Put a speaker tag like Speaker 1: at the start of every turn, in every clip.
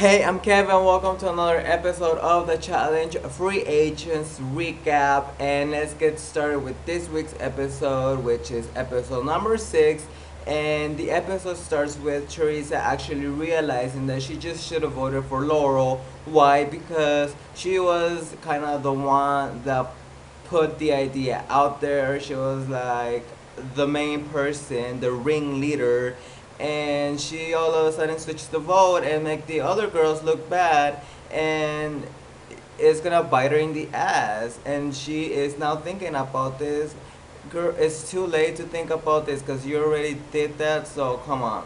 Speaker 1: Hey, I'm Kevin. Welcome to another episode of the Challenge Free Agents Recap. And let's get started with this week's episode, which is episode number 6. And the episode starts with Teresa actually realizing that she just should have voted for Laurel. Why? Because she was kind of the one that put the idea out there. She was like the main person, the ringleader, and she all of a sudden switched the vote and make the other girls look bad, and it's gonna bite her in the ass. And she is now thinking about this. Girl, it's too late to think about this because you already did that. So come on.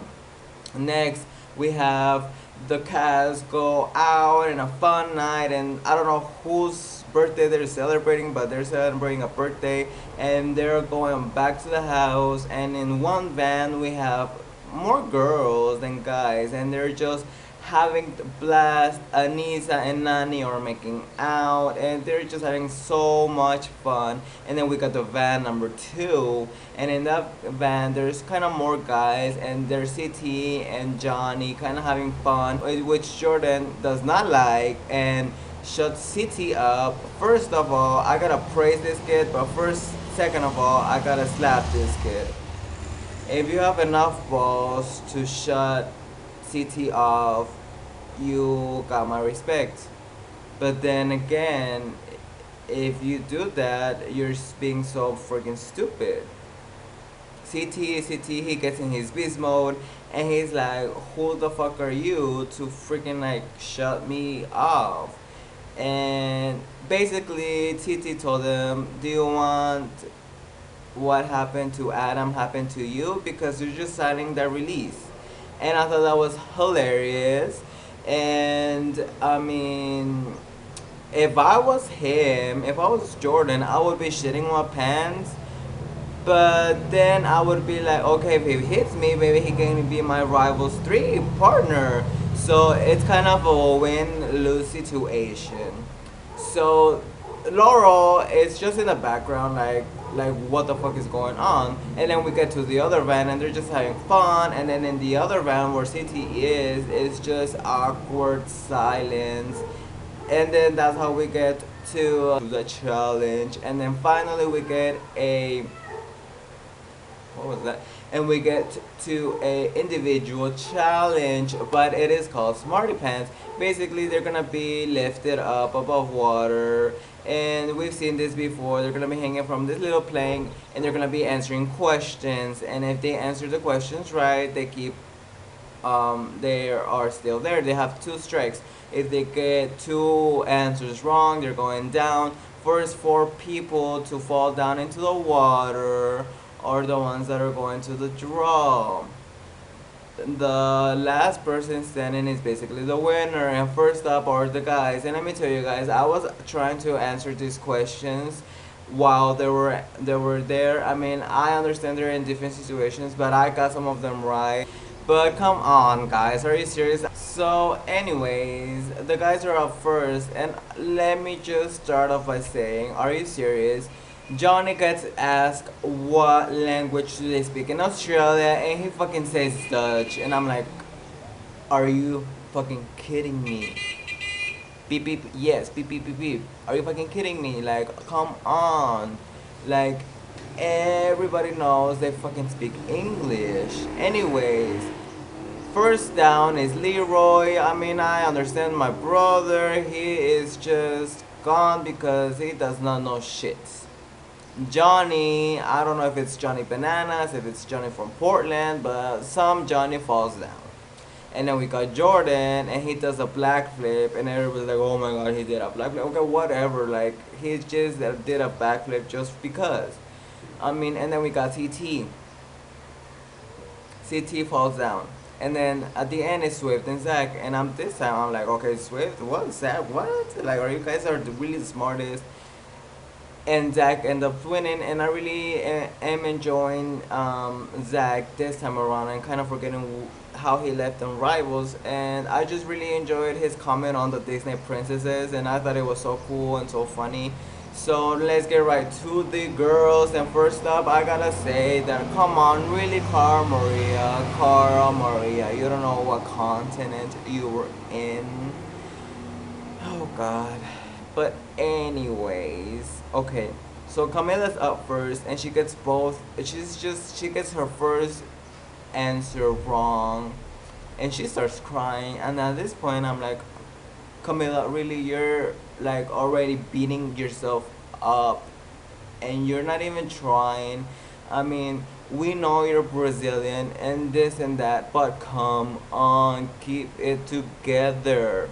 Speaker 1: Next, we have the cast go out in a fun night, and I don't know whose birthday they're celebrating, but they're celebrating a birthday, and they're going back to the house. And in one van, we have more girls than guys, and they're just having the blast. Anissa and Nani are making out, and they're just having so much fun. And then we got the van number 2, and in that van there's kind of more guys, and there's CT and Johnny kind of having fun, which Jordan does not like and shuts CT up. First of all, I gotta praise this kid, but second of all, I gotta slap this kid. If you have enough balls to shut CT off, you got my respect. But then again, if you do that, you're being so freaking stupid. CT, he gets in his beast mode, and he's like, who the fuck are you to freaking like shut me off? And basically, TT told him, do you want what happened to Adam happened to you? Because you're just signing the release. And I thought that was hilarious. And I mean, if I was him, if I was Jordan, I would be shitting my pants. But then I would be like, okay, if he hits me, maybe he can be my Rivals 3 partner. So it's kind of a win-lose situation. So Laurel is just in the background, like what the fuck is going on? And then we get to the other van, and they're just having fun. And then in the other van where CT is, it's just awkward silence. And then that's how we get to the challenge. And then finally we get a what was that? And we get to a individual challenge, but it is called Smarty Pants. Basically, they're gonna be lifted up above water, and we've seen this before. They're gonna be hanging from this little plane, and they're gonna be answering questions. And if they answer the questions right, they are still there. They have 2 strikes. If they get 2 answers wrong, they're going down. First 4 people to fall down into the water are the ones that are going to the draw. The last person standing is basically the winner, and first up are the guys. And let me tell you guys, I was trying to answer these questions while they were there. I mean, I understand they're in different situations, but I got some of them right. But come on, guys, are you serious? So, anyways, the guys are up first, and let me just start off by saying, are you serious? Johnny gets asked what language do they speak in Australia, and he fucking says Dutch, and I'm like, are you fucking kidding me? Beep beep, yes, beep beep beep beep. Are you fucking kidding me? Like, come on. Like, everybody knows they fucking speak English. Anyways, first down is Leroy. I mean, I understand my brother. He is just gone because he does not know shit. Johnny, I don't know if it's Johnny Bananas, if it's Johnny from Portland, but some Johnny falls down. And then we got Jordan, and he does a black flip, and everybody's like, oh my god, he did a black flip. Okay, whatever, like, he just did a backflip just because. I mean, and then we got CT. CT falls down. And then at the end is Swift and Zach, and this time I'm like, okay, Swift, what? Zach, what? Like, are you guys are really the smartest? And Zach ended up winning, and I really am enjoying Zach this time around, and kind of forgetting how he left on Rivals. And I just really enjoyed his comment on the Disney princesses, and I thought it was so cool and so funny. So let's get right to the girls. And first up, I gotta say that come on, really, Cara Maria, you don't know what continent you were in. Oh God. But anyways, okay. So Camila's up first, and she gets both. She gets her first answer wrong, and she starts crying. And at this point, I'm like, Camila, really, you're like already beating yourself up, and you're not even trying. I mean, we know you're Brazilian and this and that, but come on, keep it together.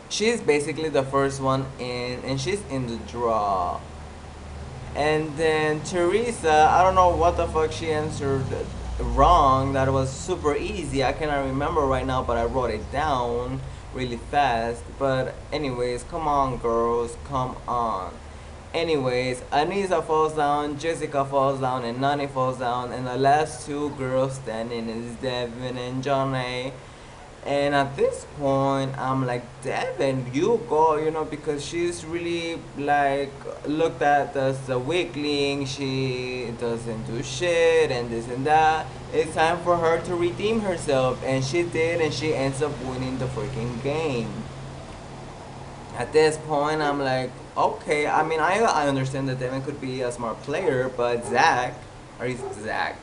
Speaker 1: She's basically the first one in, and she's in the draw. And then Teresa, I don't know what the fuck she answered wrong. That was super easy. I cannot remember right now, but I wrote it down really fast. But anyways, come on, girls, come on. Anyways, Anissa falls down, Jessica falls down, and Nani falls down, and the last two girls standing is Devin and Johnny. And at this point, I'm like, Devin, you go, because she's really like looked at as a weakling. She doesn't do shit and this and that. It's time for her to redeem herself, and she did, and she ends up winning the freaking game. At this point, I'm like, okay. I mean, I understand that Devin could be a smart player, but Zach, or he's Zach,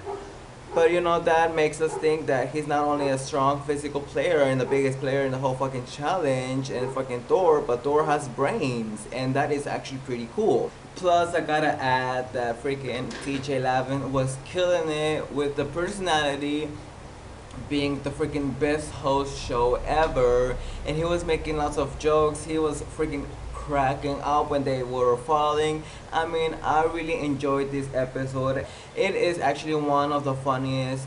Speaker 1: but that makes us think that he's not only a strong physical player and the biggest player in the whole fucking challenge and fucking Thor, but Thor has brains, and that is actually pretty cool. Plus, I gotta add that freaking TJ Lavin was killing it with the personality, being the freaking best host show ever, and he was making lots of jokes. He was freaking cracking up when they were falling. I mean, I really enjoyed this episode. It is actually one of the funniest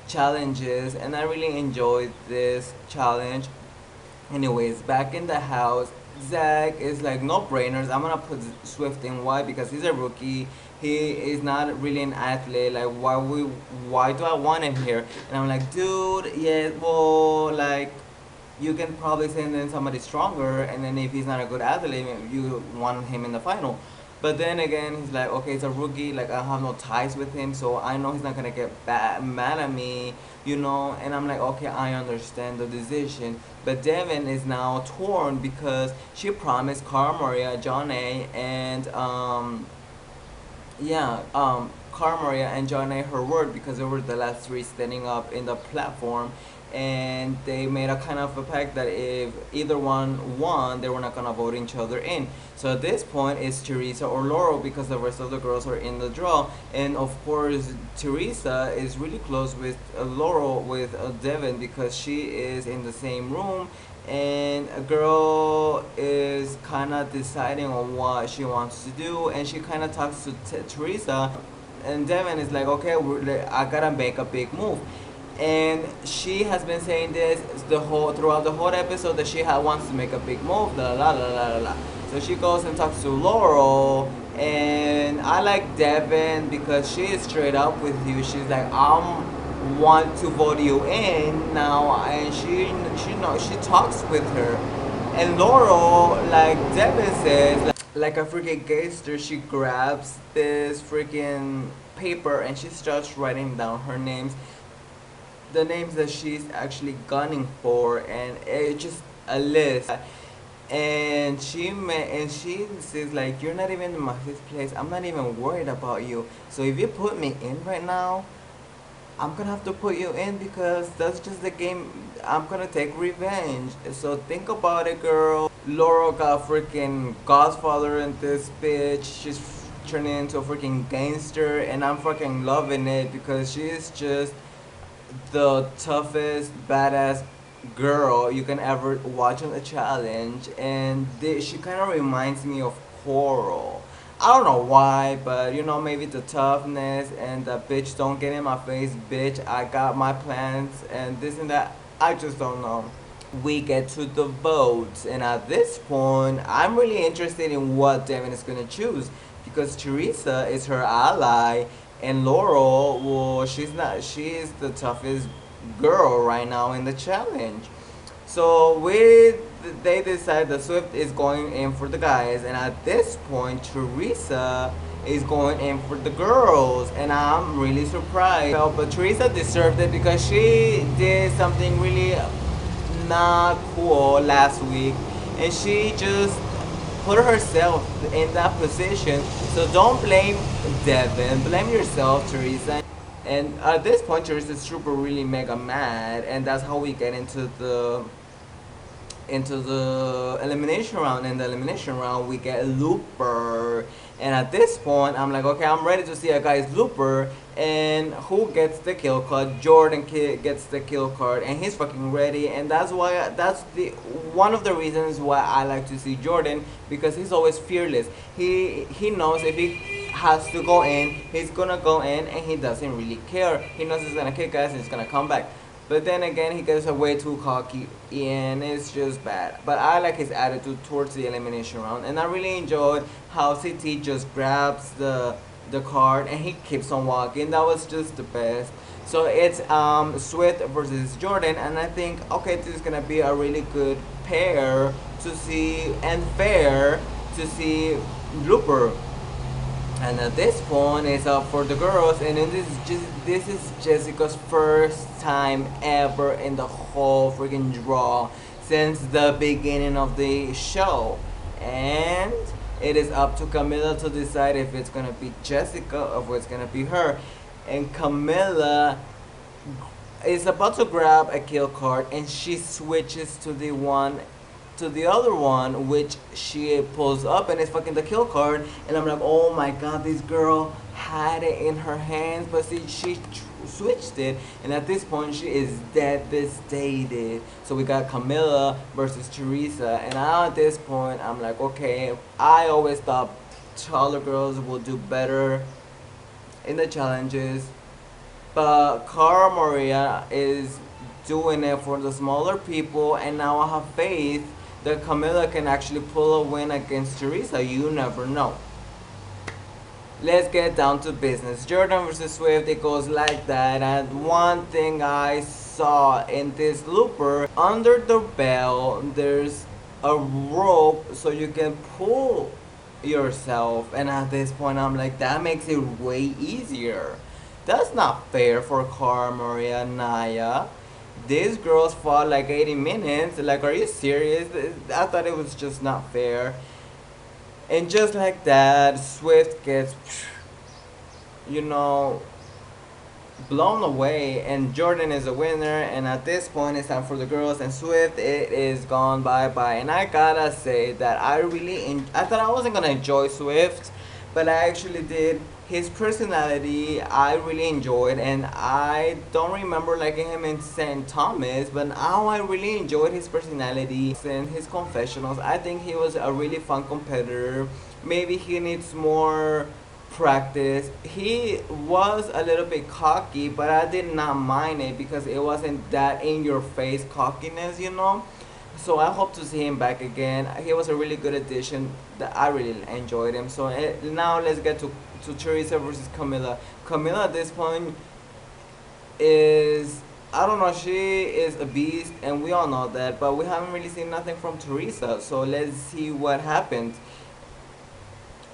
Speaker 1: challenges, and I really enjoyed this challenge. Anyways, back in the house, Zach is like no brainers. I'm gonna put Swift in. Why? Because he's a rookie. He is not really an athlete. Like why do I want him here? And I'm like, dude, yeah, well, like you can probably send in somebody stronger, and then if he's not a good athlete, you want him in the final. But then again, he's like, okay, it's a rookie. Like I have no ties with him, so I know he's not gonna get mad at me, And I'm like, okay, I understand the decision. But Devin is now torn because she promised Cara Maria, John A, and yeah, Cara Maria and John A her word because they were the last three standing up in the platform, and they made a kind of a pact that if either one won, they were not gonna vote each other in. So at this point, it's Teresa or Laurel because the rest of the girls are in the draw, and of course, Teresa is really close with Laurel with Devin because she is in the same room, and a girl is kind of deciding on what she wants to do, and she kind of talks to Teresa, and Devin is like, okay, I gotta make a big move. And she has been saying this throughout the whole episode that she wants to make a big move, la la la la la. So she goes and talks to Laurel, and I like Devin because she is straight up with you. She's like, want to vote you in now, and she talks with her. And Laurel, like Devin says, like a freaking gangster, she grabs this freaking paper and she starts writing down her names, the names that she's actually gunning for, and it's just a list. And she says like, you're not even in my fifth place. I'm not even worried about you. So if you put me in right now, I'm gonna have to put you in because that's just the game. I'm gonna take revenge. So think about it, girl. Laurel got freaking Godfather in this bitch. She's turning into a freaking gangster, and I'm fucking loving it because she's just the toughest badass girl you can ever watch on a challenge, and she kind of reminds me of Coral. I don't know why, but maybe the toughness and the bitch don't get in my face, bitch. I got my plans and this and that. I just don't know. We get to the votes, and at this point, I'm really interested in what Devin is gonna choose because Teresa is her ally, and Laurel, well, she's not. She is the toughest girl right now in the challenge. So they decide that Swift is going in for the guys, and at this point, Teresa is going in for the girls, and I'm really surprised. Well, but Teresa deserved it because she did something really not cool last week, and she just put herself in that position. So don't blame Devin, blame yourself, Teresa. And at this point, Teresa's super really mega mad, and that's how we get into the elimination round. In the elimination round, we get Looper, and at this point, I'm like, okay, I'm ready to see a guy's Looper. And who gets the kill card? Jordan gets the kill card, and he's fucking ready. And that's the one of the reasons why I like to see Jordan, because he's always fearless. He knows if he has to go in, he's gonna go in, and he doesn't really care. He knows he's gonna kick ass and he's gonna come back. But then again, he gets way too cocky, and it's just bad. But I like his attitude towards the elimination round, and I really enjoyed how CT just grabs the card and he keeps on walking. That was just the best. So it's Swift versus Jordan, and I think, okay, this is gonna be a really good pair to see, and fair to see Looper. And at this point, it's up for the girls, and then this is Jessica's first time ever in the whole freaking draw since the beginning of the show, and it is up to Camilla to decide if it's gonna be Jessica or if it's gonna be her. And Camilla is about to grab a kill card, and she switches to the other one, which she pulls up, and it's fucking the kill card. And I'm like, oh my god, this girl had it in her hands, but see, she switched it, and at this point she is devastated. So we got Camilla versus Teresa, and now at this point I'm like, okay, I always thought taller girls will do better in the challenges, but Cara Maria is doing it for the smaller people, and now I have faith that Camilla can actually pull a win against Teresa. You never know. Let's get down to business. Jordan versus Swift, it goes like that. And one thing I saw in this Looper, under the bell, there's a rope so you can pull yourself. And at this point, I'm like, that makes it way easier. That's not fair for Cara Maria and Naya. These girls fought like 80 minutes. Like, are you serious? I thought it was just not fair. And just like that, Swift gets, you know, blown away, and Jordan is a winner. And at this point, it's time for the girls, and Swift, it is gone bye-bye. And I gotta say that I thought I wasn't gonna enjoy Swift, but I actually did. His personality I really enjoyed, and I don't remember liking him in St. Thomas, but now I really enjoyed his personality and his confessionals. I think he was a really fun competitor. Maybe he needs more practice. He was a little bit cocky, but I did not mind it because it wasn't that in your face cockiness, you know. So I hope to see him back again. He was a really good addition. That I really enjoyed him. So now let's get to Teresa versus Camilla. Camilla at this point is, I don't know, she is a beast, and we all know that, but we haven't really seen nothing from Teresa. So let's see what happened.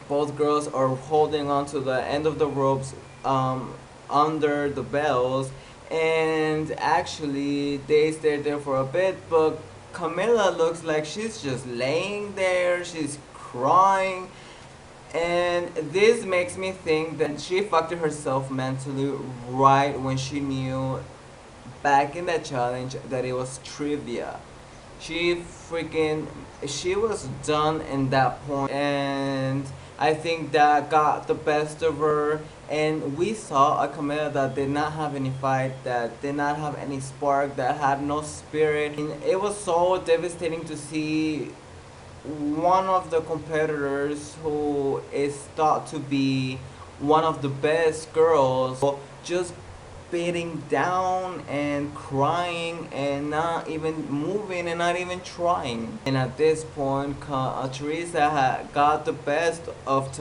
Speaker 1: Both girls are holding on to the end of the ropes under the bells, and actually they stayed there for a bit, but Camilla looks like she's just laying there, she's crying, and this makes me think that she fucked herself mentally right when she knew back in that challenge that it was trivia. She was done in that point, and I think that got the best of her. And we saw a Camilla that did not have any fight, that did not have any spark, that had no spirit. And it was so devastating to see one of the competitors who is thought to be one of the best girls just beating down and crying and not even moving and not even trying. And at this point, Teresa got the best of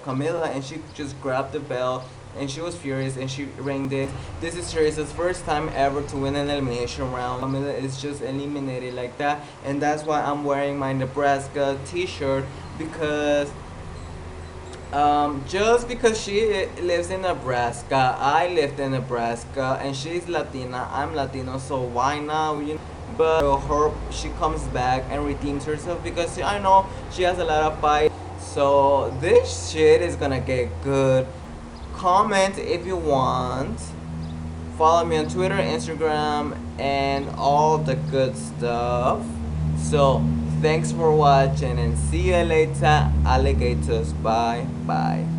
Speaker 1: Camilla, and she just grabbed the bell and she was furious, and she ranked this. This is Teresa's first time ever to win an elimination round. Camila is just eliminated like that, and that's why I'm wearing my Nebraska t-shirt, because just because she lives in Nebraska, I lived in Nebraska, and she's Latina, I'm Latino, so why not? But I hope she comes back and redeems herself, because I know she has a lot of fight. So this shit is gonna get good. Comment if you want. Follow me on Twitter, Instagram, and all the good stuff. So thanks for watching, and see you later, alligators. Bye bye.